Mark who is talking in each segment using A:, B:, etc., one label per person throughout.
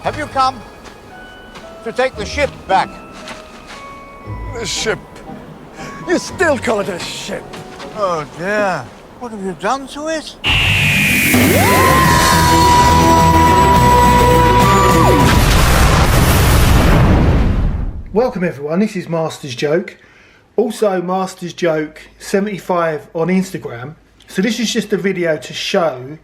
A: Have you come to take the ship back?
B: The ship? You still call it a ship?
A: Oh dear. What have you done to it?
C: Welcome everyone, this is Masters Joke. Also Masters Joke 75 on Instagram. So this is just a video to show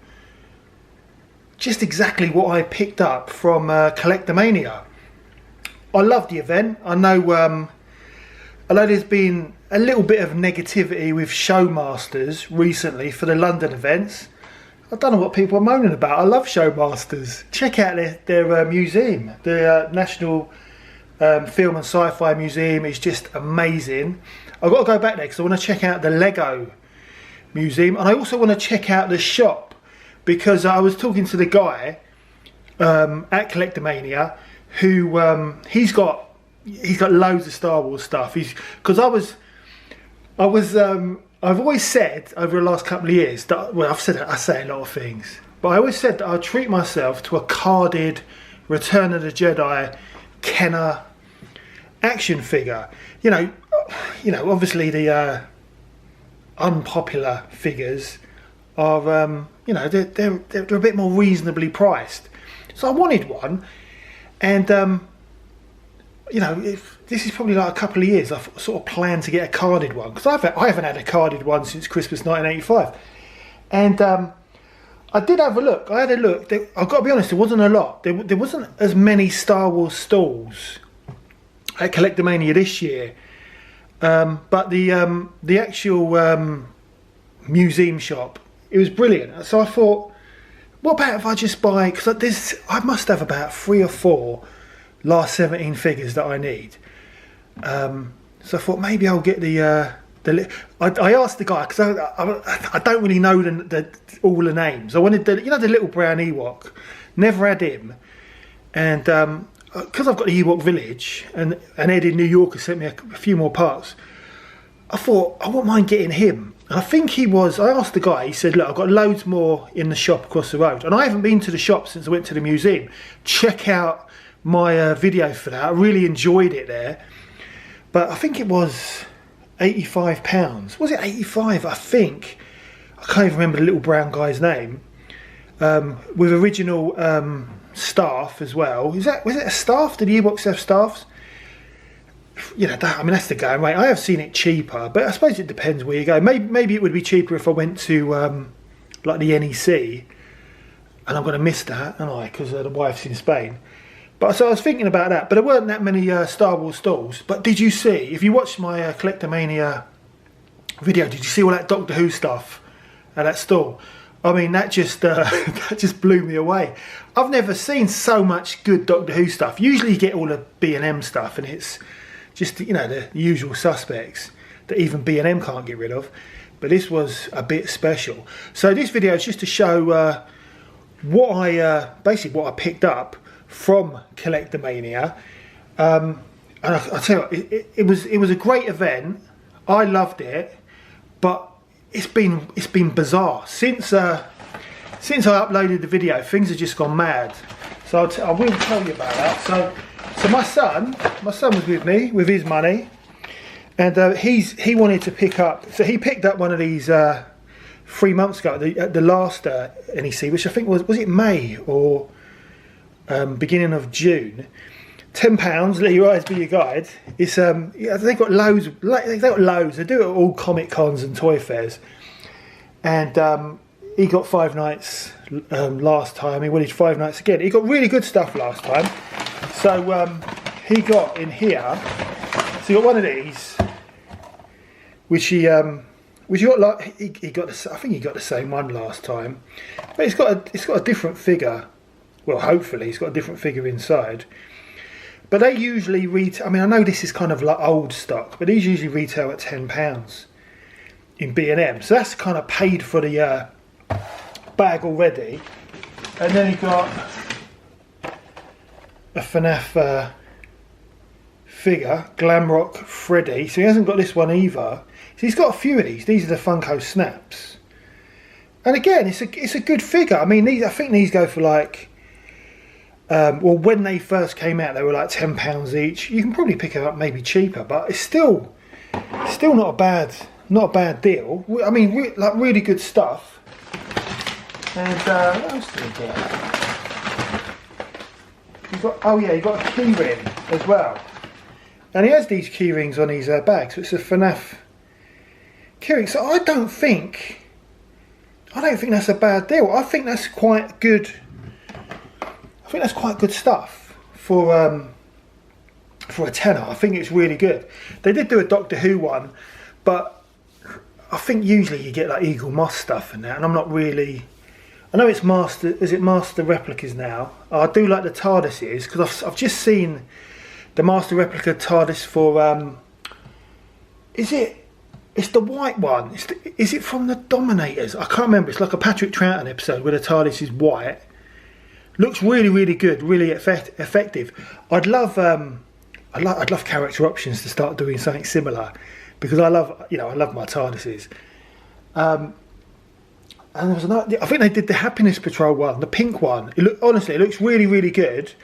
C: just exactly what I picked up from Collectormania. I love the event. I know there's been a little bit of negativity with Showmasters recently for the London events. I don't know what people are moaning about. I love Showmasters. Check out their museum. The National Film and Sci-Fi Museum is just amazing. I've got to go back there because I want to check out the Lego Museum, and I also want to check out the shop because I was talking to the guy at Collectormania who he's got loads of Star Wars stuff. Because I've always said over the last couple of years that, well, I say a lot of things, but I always said that I'd treat myself to a carded Return of the Jedi Kenner action figure. You know, obviously the unpopular figures are, you know, they're a bit more reasonably priced. So I wanted one, and you know, if this is probably like a couple of years, I've sort of planned to get a carded one because I haven't had a carded one since Christmas 1985, and I did have a look. I had a look. I've got to be honest, there wasn't a lot. There wasn't as many Star Wars stalls at Collectormania this year, but the actual museum shop, it was brilliant. So I thought, what about if I just buy? Because I must have about 3 or 4 last 17 figures that I need. So I thought maybe I'll get I asked the guy because I don't really know all the names. I wanted the little brown Ewok. Never had him, and because I've got the Ewok Village and Ed in New York has sent me a few more parts, I thought I wouldn't mind getting him. And I think he was. I asked the guy. He said, "Look, I've got loads more in the shop across the road, and I haven't been to the shop since I went to the museum. Check out my video for that. I really enjoyed it there." But I think it was £85. Was it 85? I think. I can't even remember the little brown guy's name. With original staff as well. Was it a staff? Did the Ewoks have staffs? You know, that's the going rate. I have seen it cheaper, but I suppose it depends where you go. Maybe it would be cheaper if I went to like the NEC, and I'm going to miss that, aren't I? Because the wife's in Spain. But so I was thinking about that. But there weren't that many Star Wars stalls. But did you see? If you watched my Collectormania video, did you see all that Doctor Who stuff at that stall? I mean, that just that just blew me away. I've never seen so much good Doctor Who stuff. Usually you get all the B&M stuff, and it's just, you know, the usual suspects that even B&M can't get rid of. But this was a bit special. So this video is just to show basically what I picked up from Collectormania. And I tell you, it was a great event. I loved it, but it's been bizarre since I uploaded the video. Things have just gone mad. So I will tell you about that. So my son was with me with his money, and he wanted to pick up. So he picked up one of these 3 months ago at the last NEC, which I think was it May or beginning of June. £10. Let your eyes be your guide. It's they've got loads. They've got loads. They do it at all Comic Cons and toy fairs. And he got 5 nights last time. He wanted 5 nights again. He got really good stuff last time. So he got in here. So he got one of these, which he got like he got. I think he got the same one last time, but it's got a different figure. Well, hopefully, it's got a different figure inside. But they usually retail. I mean, I know this is kind of like old stock, but these usually retail at £10 in B&M. So that's kind of paid for the bag already. And then he got a FNAF figure, Glamrock Freddy. So he hasn't got this one either. So he's got a few of these. These are the Funko Snaps. And again, it's a good figure. I mean, I think these go for like well, when they first came out, they were like £10 each. You can probably pick them up maybe cheaper, but it's still not a bad deal. I mean, like really good stuff. And what else did we get? You got a key ring as well. And he has these key rings on his bag, so it's a FNAF key ring. So I don't think that's a bad deal. I think that's quite good. I think that's quite good stuff for a tenner. I think it's really good. They did do a Doctor Who one, but I think usually you get like Eagle Moss stuff and that, and I'm not really. I know it's Master replicas now. I do like the TARDISes because I've just seen the Master replica TARDIS for it's the white one. Is it from the Dominators? I can't remember. It's like a Patrick Troughton episode where the TARDIS is white. Looks really, really good, really effective. I'd love character options to start doing something similar, because I love my TARDISes. And there was another. I think they did the Happiness Patrol one, the pink one. Honestly, it looks really, really good.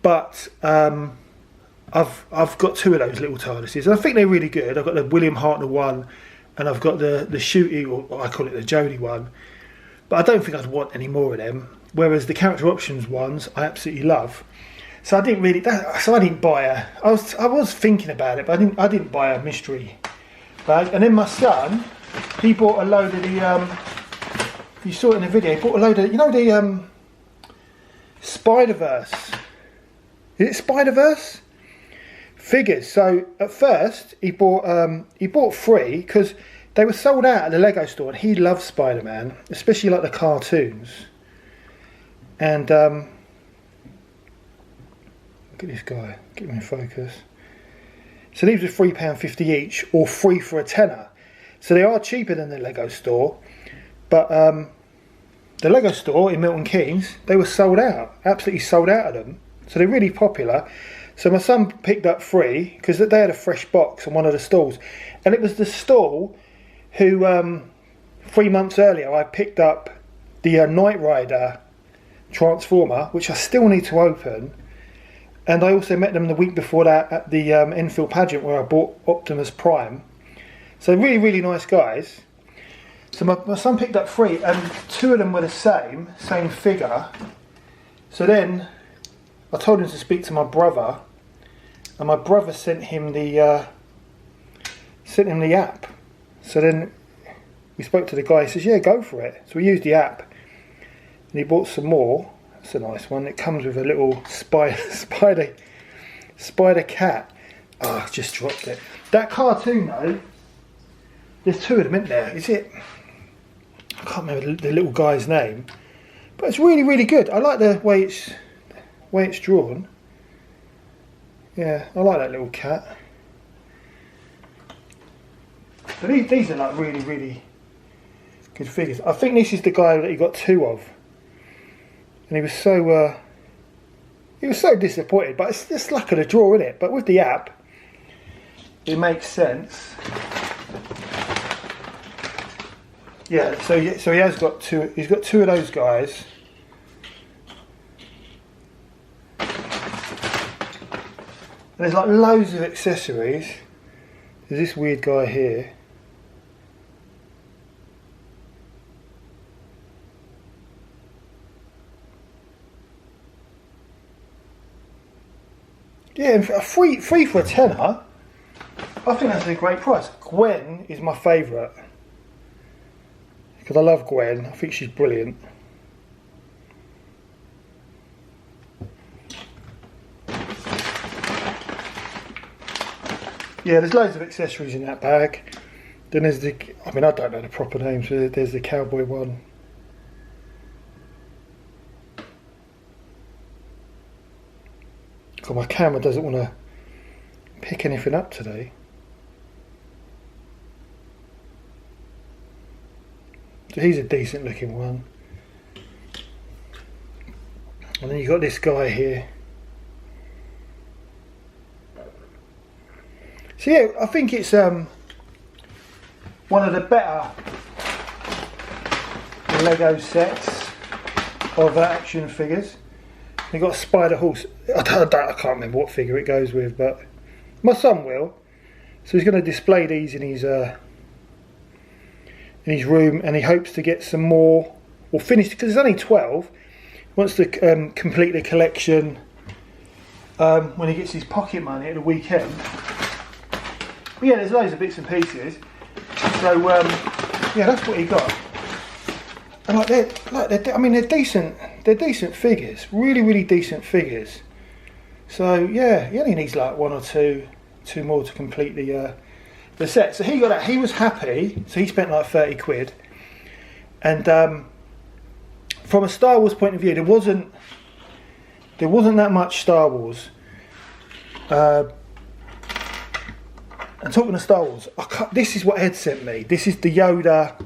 C: But I've got two of those little TARDISes, and I think they're really good. I've got the William Hartnell one, and I've got the Shooty, or I call it the Jodie one. But I don't think I'd want any more of them. Whereas the character options ones, I absolutely love. So I didn't really. So I didn't buy a. I was thinking about it, but I didn't buy a mystery bag. And then my son, he bought a load of the. You saw it in the video. He bought a load of, the Spiderverse. Is it Spiderverse figures? So at first he bought 3 because they were sold out at the Lego store, and he loves Spider-Man, especially like the cartoons. And look at this guy, get him in focus. So these were £3.50 each, or 3 for a tenner. So they are cheaper than the Lego store, but the Lego store in Milton Keynes, they were sold out, absolutely sold out of them. So they're really popular. So my son picked up 3 because they had a fresh box on one of the stalls, and it was the stall who 3 months earlier I picked up the Knight Rider Transformer, which I still need to open, and I also met them the week before that at the Enfield pageant where I bought Optimus Prime. So really, really nice guys. So my son picked up 3, and 2 of them were the same figure. So then I told him to speak to my brother, and my brother sent him the app. So then we spoke to the guy. He says, "Yeah, go for it." So we used the app, and he bought some more. That's a nice one. It comes with a little spider cat. Oh, I just dropped it. That cartoon though, there's 2 of them in there. Is it? I can't remember the little guy's name, but it's really, really good. I like the way it's drawn. Yeah, I like that little cat. But these are like really, really good figures. I think this is the guy that he got 2 of, and he was so disappointed. But it's just luck of the draw, isn't it? But with the app, it makes sense. Yeah, so he has got 2. He's got 2 of those guys. And there's like loads of accessories. There's this weird guy here. Yeah, and for free for a tenner, I think that's a great price. Gwen is my favourite, because I love Gwen. I think she's brilliant. Yeah, there's loads of accessories in that bag. Then there's I don't know the proper names. There's the cowboy one. God, my camera doesn't want to pick anything up today. So he's a decent looking one. And then you've got this guy here. So yeah, I think it's one of the better Lego sets of action figures. You've got a spider horse. I can't remember what figure it goes with, but my son will. So he's going to display these in his room, and he hopes to get some more, or finish, because there's only 12. He wants to complete the collection when he gets his pocket money at the weekend. But yeah, there's loads of bits and pieces. So yeah, that's what he got. And they're decent. They're decent figures. Really decent figures. So yeah, he only needs like one or two more to complete the set. So he got that. He was happy. So he spent like 30 quid. And from a Star Wars point of view, there wasn't that much Star Wars. And talking of Star Wars, this is what Ed sent me. This is the Yoda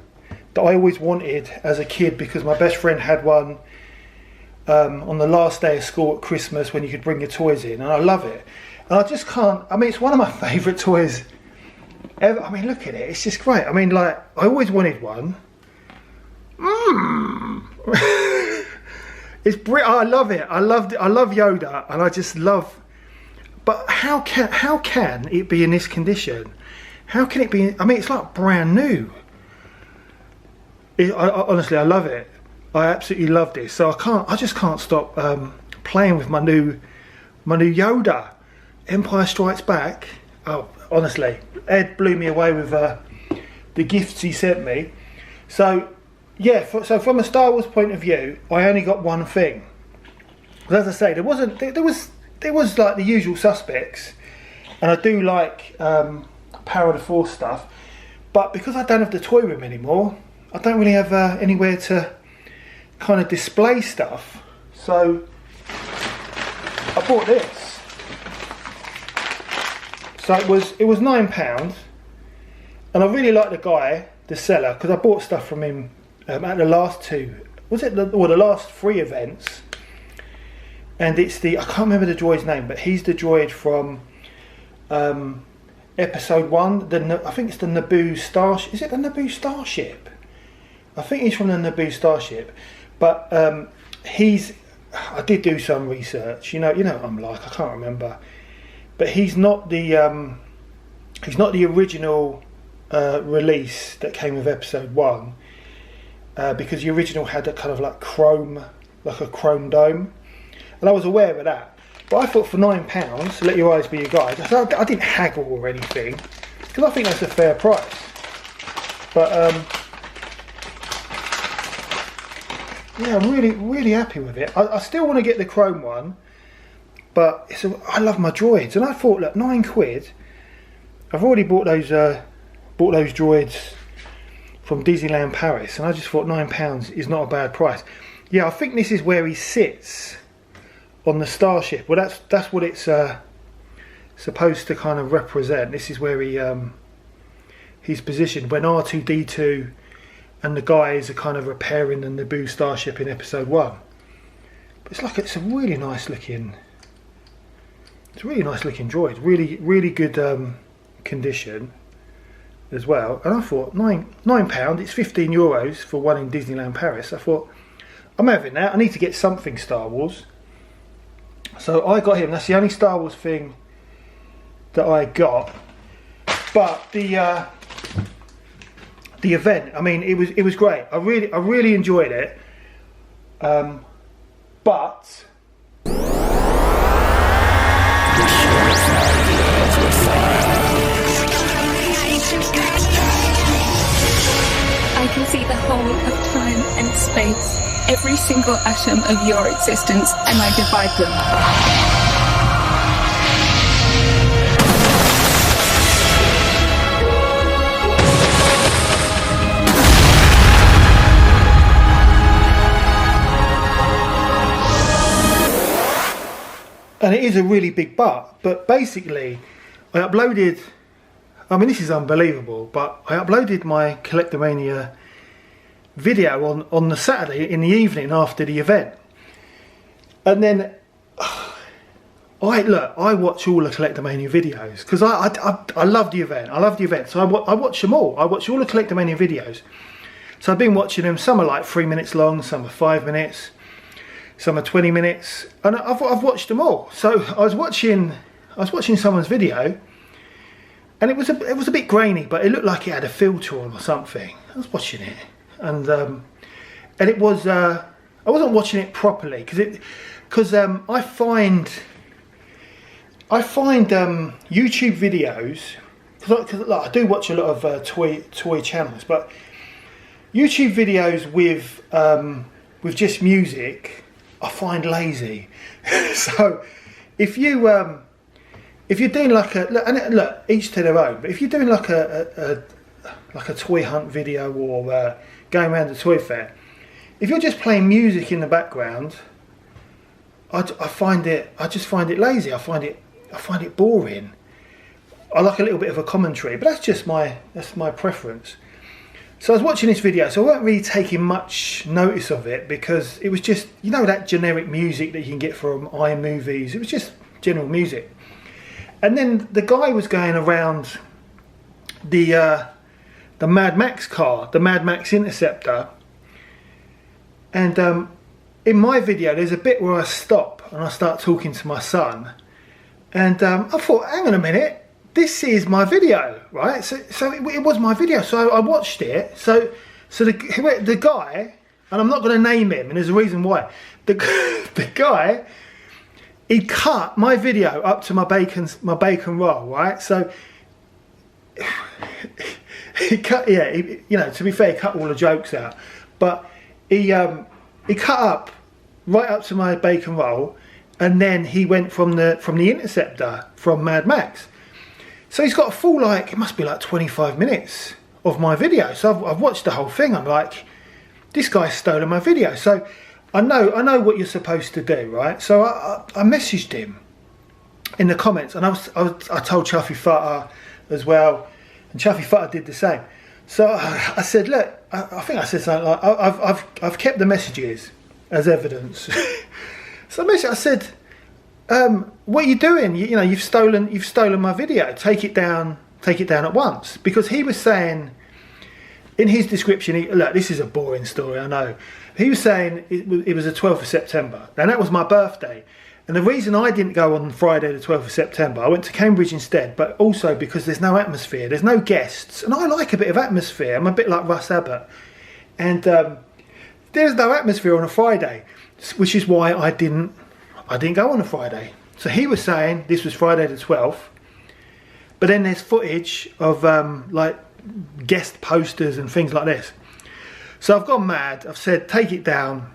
C: that I always wanted as a kid, because my best friend had one on the last day of school at Christmas when you could bring your toys in, and I love it. And I just can't, I mean, it's one of my favourite toys ever. I mean, look at it, it's just great. I mean, like, I always wanted one. I love it. I love Yoda, and I just love. But how can it be in this condition? How can it be? I mean, it's like brand new. Honestly, I love it. I absolutely love this. So I just can't stop playing with my new Yoda. Empire Strikes Back. Oh, honestly, Ed blew me away with the gifts he sent me. So yeah, so from a Star Wars point of view, I only got one thing. As I say, there was like the usual suspects, and I do like Power of the Force stuff, but because I don't have the toy room anymore, I don't really have anywhere to kind of display stuff. So I bought this. So it was £9, and I really like the guy, the seller, because I bought stuff from him at the last two. The last 3 events. And it's I can't remember the droid's name, but he's the droid from episode 1. I think it's the Naboo Starship. Is it the Naboo Starship? I think he's from the Naboo Starship. But I did do some research. You know what I'm like. I can't remember. But he's not the original release that came with episode 1, because the original had a kind of like chrome dome. And I was aware of that, but I thought for £9, let your eyes be your guide. I didn't haggle or anything, because I think that's a fair price. But yeah, I'm really happy with it. I still want to get the chrome one, but I love my droids, and I thought, look, £9. I've already bought those droids from Disneyland Paris, and I just thought £9 is not a bad price. Yeah, I think this is where he sits on the starship. Well, that's what it's supposed to kind of represent. This is where he's positioned when R2-D2 and the guys are kind of repairing the Naboo starship in episode 1. But it's a really nice looking droid. Really good condition as well. And I thought £9. It's €15 for one in Disneyland Paris. I thought, I'm having that. I need to get something Star Wars. So I got him. That's the only Star Wars thing that I got. But the event, I mean, it was great. I really enjoyed it. But
D: I can see the whole of time and space. Every single atom of your existence, and I divide them.
C: And it is a really big but basically I uploaded, I mean, this is unbelievable, but I uploaded my Collectormania video on the Saturday in the evening after the event, and then I watch all the Collectormania videos because I love the event. So I watch them all. I watch all the Collectormania videos. So I've been watching them. Some are like 3 minutes long, some are 5 minutes. some are 20 minutes, and I've watched them all. So I was watching someone's video, and it was a bit grainy, but it looked like it had a filter on or something. I was watching it, and it was I wasn't watching it properly because I find YouTube videos, because like, I do watch a lot of toy channels, but YouTube videos with just music I find lazy. So if you're doing like look, each to their own, but if you're doing like a toy hunt video or going around a toy fair, if you're just playing music in the background, I just find it lazy. I find it boring. I like a little bit of a commentary, but that's my preference. So I was watching this video, so I weren't really taking much notice of it because it was just, you know, that generic music that you can get from iMovies. It was just general music. And then the guy was going around the Mad Max car, the Mad Max Interceptor. And in my video, there's a bit where I stop and I start talking to my son. And I thought, hang on a minute. This is my video, right? So it was my video. So I watched it. So the guy, and I'm not going to name him, and there's a reason why. The guy, he cut my video up to my bacon roll, right? So he cut, yeah. You know, to be fair, he cut all the jokes out, but he cut up right up to my bacon roll, and then he went from the Interceptor from Mad Max. So he's got a full, like, it must be like 25 minutes of my video. So I've watched the whole thing. I'm like, this guy's stolen my video. So I know what you're supposed to do, right? So I messaged him in the comments, and I told Chuffy Futter as well, and Chuffy Futter did the same. So I said, look, I think I said something like, I've kept the messages as evidence. So I said, what are you doing? You know, you've stolen my video. Take it down at once. Because he was saying in his description, look, this is a boring story, I know. He was saying it was the 12th of September, and that was my birthday. And the reason I didn't go on Friday the 12th of September, I went to Cambridge instead, but also because there's no atmosphere, there's no guests, and I like a bit of atmosphere. I'm a bit like Russ Abbott, and there's no atmosphere on a Friday, which is why I didn't go on a Friday. So he was saying this was Friday the 12th, but then there's footage of like guest posters and things like this. So I've gone mad. I've said take it down,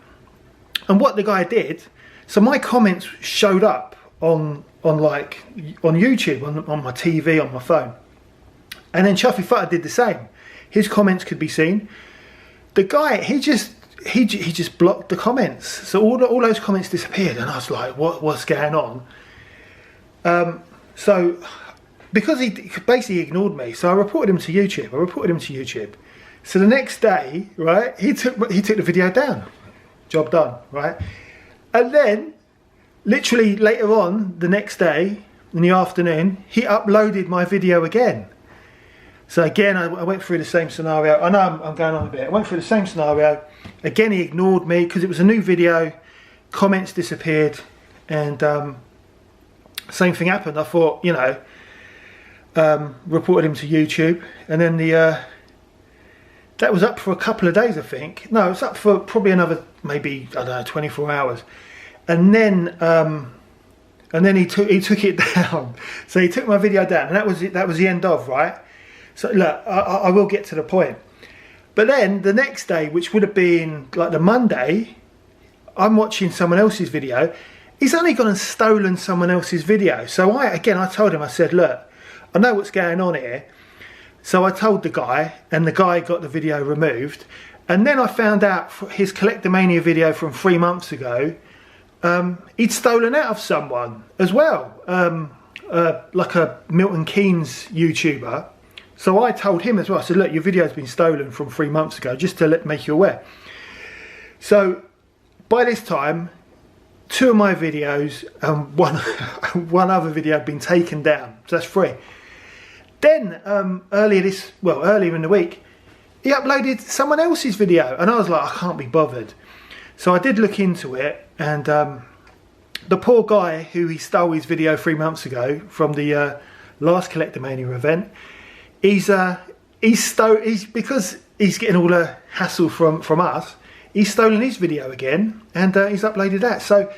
C: and what the guy did. So my comments showed up on YouTube, on my TV, on my phone, and then Chuffy Futter did the same. His comments could be seen. The guy, he just blocked the comments, so all those comments disappeared, and I was like, what's going on? So because he basically ignored me, so I reported him to YouTube. So the next day, right, he took the video down. Job done, right? And then literally later on the next day in the afternoon, he uploaded my video again. So again, I went through the same scenario. I know I'm going on a bit. I went through the same scenario. Again, he ignored me because it was a new video. Comments disappeared, and same thing happened. I thought, you know, reported him to YouTube, and then that was up for a couple of days, I think. No, it was up for probably another, maybe, I don't know, 24 hours. And then he took it down. So he took my video down, and that was it. That was the end of, right? So look, I will get to the point. But then the next day, which would have been like the Monday, I'm watching someone else's video. He's only gone and stolen someone else's video. So I told him, I said, look, I know what's going on here. So I told the guy, and the guy got the video removed. And then I found out his Collectormania video from 3 months ago, he'd stolen out of someone as well, like a Milton Keynes YouTuber. So I told him as well. I said, look, your video's been stolen from 3 months ago, just to make you aware. So by this time, 2 of my videos and one other video had been taken down. So that's 3. Then earlier in the week, he uploaded someone else's video, and I was like, I can't be bothered. So I did look into it, and the poor guy who he stole his video 3 months ago from the last Collectormania event, he's because he's getting all the hassle from us, he's stolen his video again, and he's uploaded that. So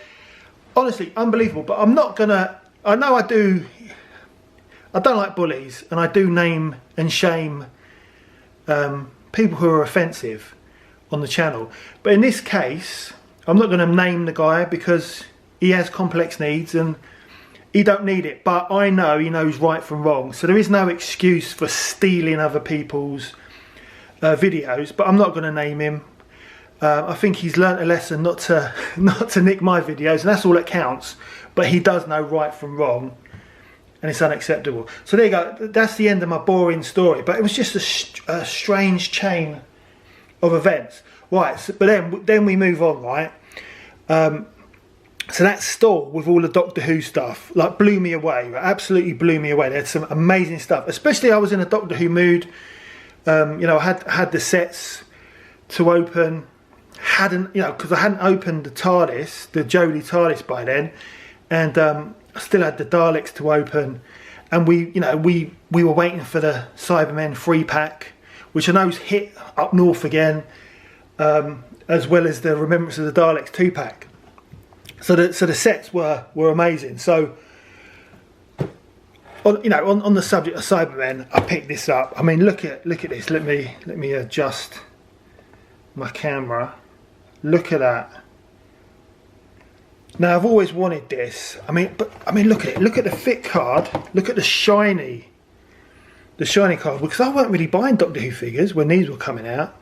C: honestly, unbelievable. But I'm not gonna, I know I don't like bullies, and I do name and shame people who are offensive on the channel. But in this case, I'm not going to name the guy because he has complex needs and he don't need it. But I know he knows right from wrong. So there is no excuse for stealing other people's videos. But I'm not going to name him. I think he's learnt a lesson not to nick my videos, and that's all that counts. But he does know right from wrong, and it's unacceptable. So there you go. That's the end of my boring story. But it was just a strange chain of events, right? So, but then we move on, right? So that store with all the Doctor Who stuff, like, blew me away. Right? Absolutely blew me away. They had some amazing stuff. Especially, I was in a Doctor Who mood. You know, I had the sets to open. Because I hadn't opened the TARDIS, the Jodie TARDIS by then, and I still had the Daleks to open. And we were waiting for the Cybermen 3-pack, which I know's hit up north again, as well as the Remembrance of the Daleks 2-pack. So the sets were amazing. So on the subject of Cybermen, I picked this up. I mean, look at this. Let me adjust my camera. Look at that. Now, I've always wanted this. I mean, look at it. Look at the fit card. Look at the shiny card. Because I weren't really buying Doctor Who figures when these were coming out.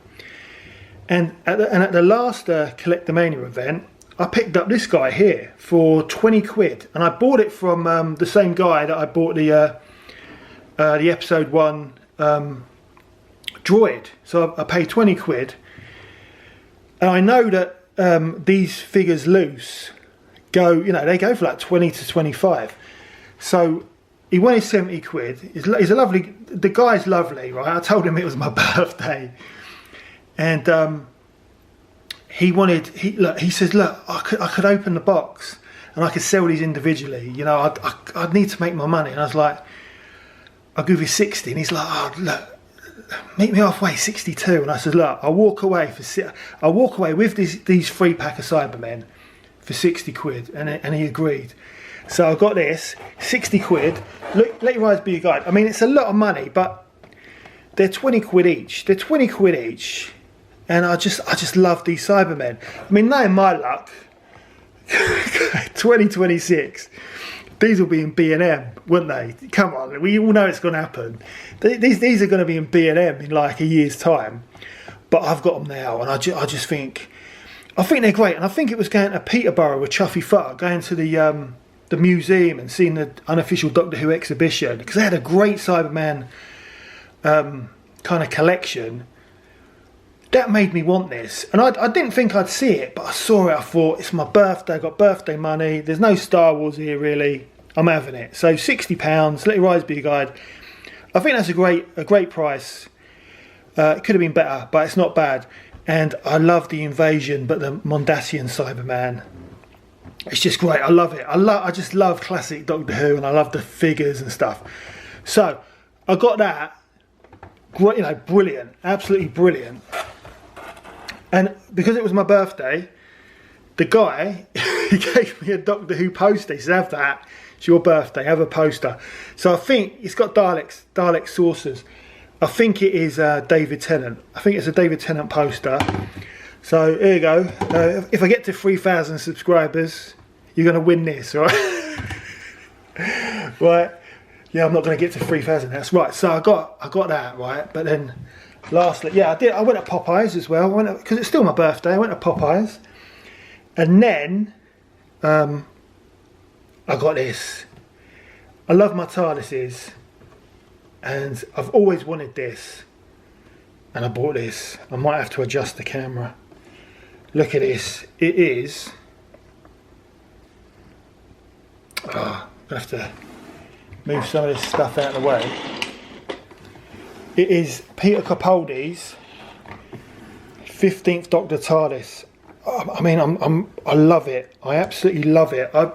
C: And at the last Collectormania event, I picked up this guy here for 20 quid. And I bought it from the same guy that I bought the episode 1 droid. So I paid 20 quid. And I know that these figures loose they go for like 20 to 25. So he wanted 70 quid. He's the guy's lovely, right? I told him it was my birthday. And he says, look, I could open the box and I could sell these individually. You know, I'd need to make my money. And I was like, I'll give you 60. And he's like, oh, look, meet me halfway, 62. And I said, look, I'll walk away with these 3-pack of Cybermen for 60 quid. And he agreed. So I got this, 60 quid. Look, let your eyes be your guide. I mean, it's a lot of money, but they're 20 quid each. They're 20 quid each. And I just love these Cybermen. I mean, knowing my luck, 2026, these will be in B&M, wouldn't they? Come on, we all know it's going to happen. These are going to be in B&M in like a year's time. But I've got them now, and I just think they're great. And I think it was going to Peterborough with Chuffy Futter, going to the museum and seeing the unofficial Doctor Who exhibition, because they had a great Cyberman kind of collection. That made me want this, and I didn't think I'd see it, but I saw it. I thought, it's my birthday, I got birthday money, there's no Star Wars here really, I'm having it. So £60, let your eyes be your guide. I think that's a great price. It could have been better, but it's not bad. And I love the Invasion, but the Mondasian Cyberman, it's just great. I love it. I just love classic Doctor Who, and I love the figures and stuff. So I got that. Great, brilliant, absolutely brilliant. And because it was my birthday, the guy, he gave me a Doctor Who poster. He said, have that, it's your birthday, have a poster. So I think it's got Dalek saucers. I think it is David Tennant. I think it's a David Tennant poster. So here you go. If I get to 3,000 subscribers, you're going to win this, right? Right. Yeah, I'm not going to get to 3,000. That's right. So I got that, right. But then, lastly, yeah, I did. I went to Popeyes as well. Because it's still my birthday. I went to Popeyes, and then I got this. I love my TARDISes, and I've always wanted this, and I bought this. I might have to adjust the camera. Look at this. It is. Oh, I'm gonna have to move some of this stuff out of the way. It is Peter Capaldi's 15th Doctor TARDIS. Oh, I mean, I love it. I absolutely love it. I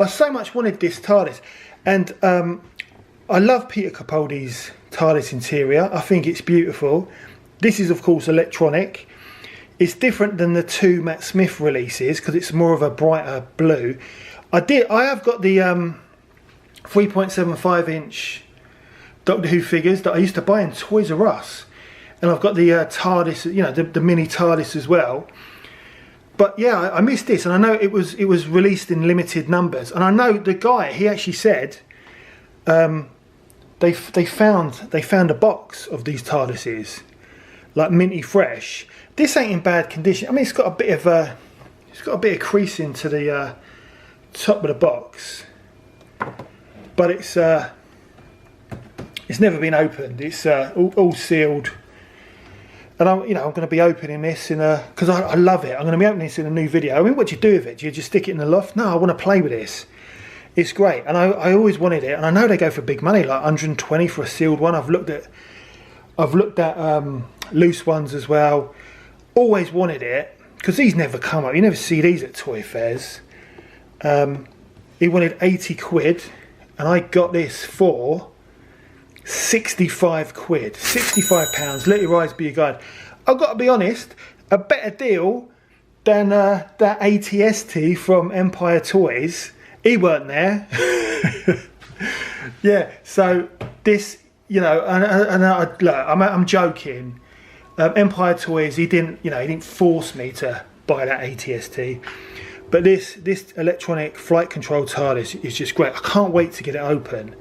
C: so much wanted this TARDIS, and I love Peter Capaldi's TARDIS interior. I think it's beautiful. This is, of course, electronic. It's different than the 2 Matt Smith releases because it's more of a brighter blue. I have got the 3.75 inch Doctor Who figures that I used to buy in Toys R Us, and I've got the TARDIS, you know, the mini TARDIS as well. But yeah, I missed this, and I know it was released in limited numbers, and I know the guy, he actually said they found a box of these TARDISes, like minty fresh. This ain't in bad condition. I mean, it's got a bit of creasing to the top of the box, but it's never been opened. It's all sealed, and I'm going to be opening this because I love it. I'm going to be opening this in a new video. I mean, what do you do with it? Do you just stick it in the loft? No, I want to play with this. It's great, and I always wanted it, and I know they go for big money, like 120 for a sealed one. I've looked at loose ones as well. Always wanted it because these never come up. You never see these at toy fairs. He wanted 80 quid, and I got this for 65 quid, 65 pounds. Let your eyes be your guide. I've got to be honest, a better deal than that ATST from Empire Toys. He weren't there. Yeah, so this, you know, and I'm joking. Empire Toys, he didn't force me to buy that ATST. But this electronic flight control TARDIS is just great. I can't wait to get it open.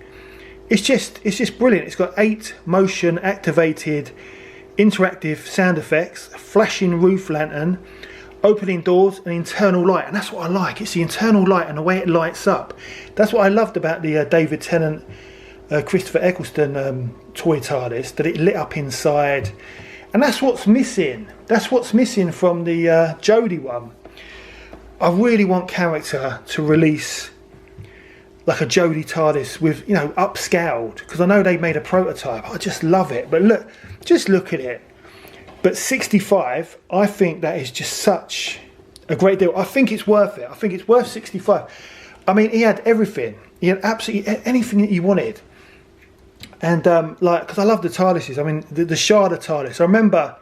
C: It's just brilliant. It's got 8 motion activated interactive sound effects, a flashing roof lantern, opening doors, and internal light. And that's what I like. It's the internal light and the way it lights up. That's what I loved about the David Tennant, Christopher Eccleston toy TARDIS, that it lit up inside. And that's what's missing. That's what's missing from the Jodie one. I really want Character to release like a Jodie TARDIS with, you know, upscaled, because I know they made a prototype. I just love it. But look, just look at it. But 65, I think that is just such a great deal. I think it's worth it. I think it's worth 65. I mean, he had everything. He had absolutely anything that you wanted. And like, because I love the TARDISes. I mean, the Sharda TARDIS. I remember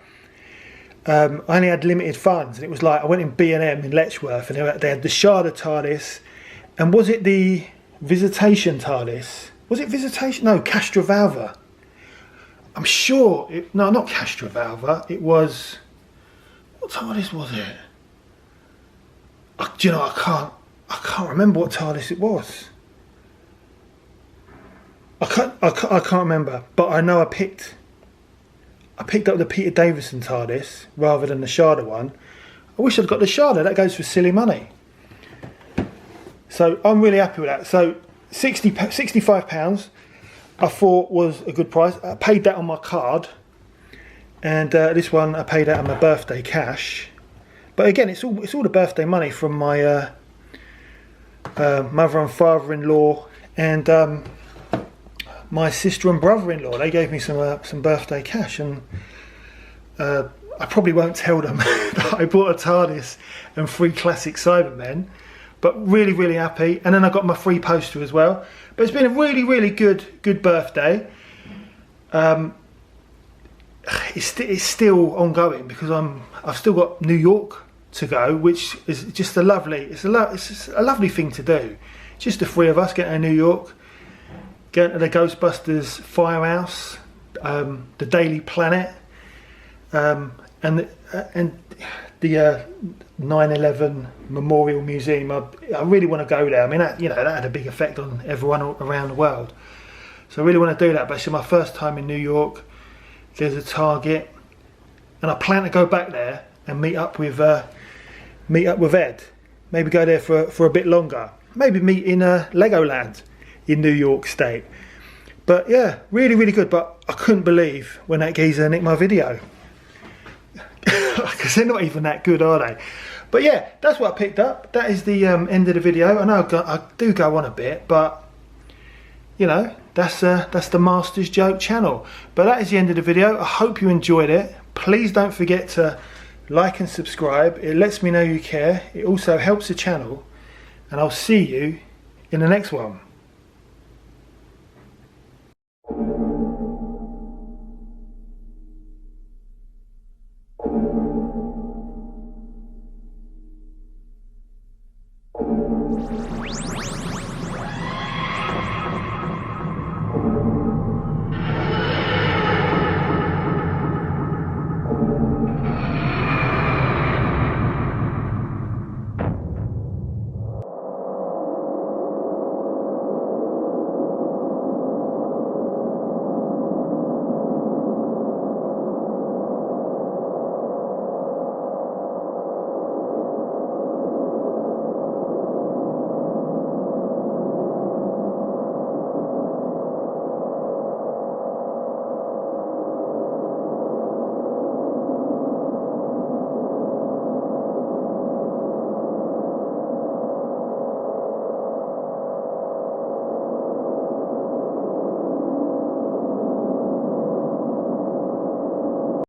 C: I only had limited funds, and it was like I went in B&M in Letchworth, and they had the Sharda TARDIS, and was it the Visitation TARDIS? Was it Visitation? No, Castrovalva. I'm sure. No, not Castrovalva. It was. What TARDIS was it? Do you know? I can't remember what TARDIS it was. I can't remember, but I know I picked up the Peter Davison TARDIS rather than the Sharda one. I wish I'd got the Sharda. That goes for silly money. So I'm really happy with that. So £65 I thought was a good price. I paid that on my card, and this one I paid out of my birthday cash. But again, it's all the birthday money from my mother and father-in-law and my sister and brother-in-law. They gave me some birthday cash, and I probably won't tell them that I bought a TARDIS and 3 classic Cybermen. But really, really happy. And then I got my free poster as well. But it's been a really, really good birthday. It's still ongoing because I've still got New York to go, which is just a lovely thing to do. Just the 3 of us getting to New York, going to the Ghostbusters firehouse, the Daily Planet, and the 9/11 Memorial Museum. I really want to go there. I mean, that had a big effect on everyone around the world. So I really want to do that. But it's my first time in New York. There's a Target, and I plan to go back there and meet up with Ed. Maybe go there for a bit longer. Maybe meet in Legoland in New York State. But yeah, really, really good. But I couldn't believe when that geezer nicked my video. Because they're not even that good, are they? But yeah, that's what I picked up. That is the end of the video. I know I do go on a bit, but you know, that's the Masters Joke channel. But that is the end of the video. I hope you enjoyed it. Please don't forget to like and subscribe. It lets me know you care. It also helps the channel. And I'll see you in the next one.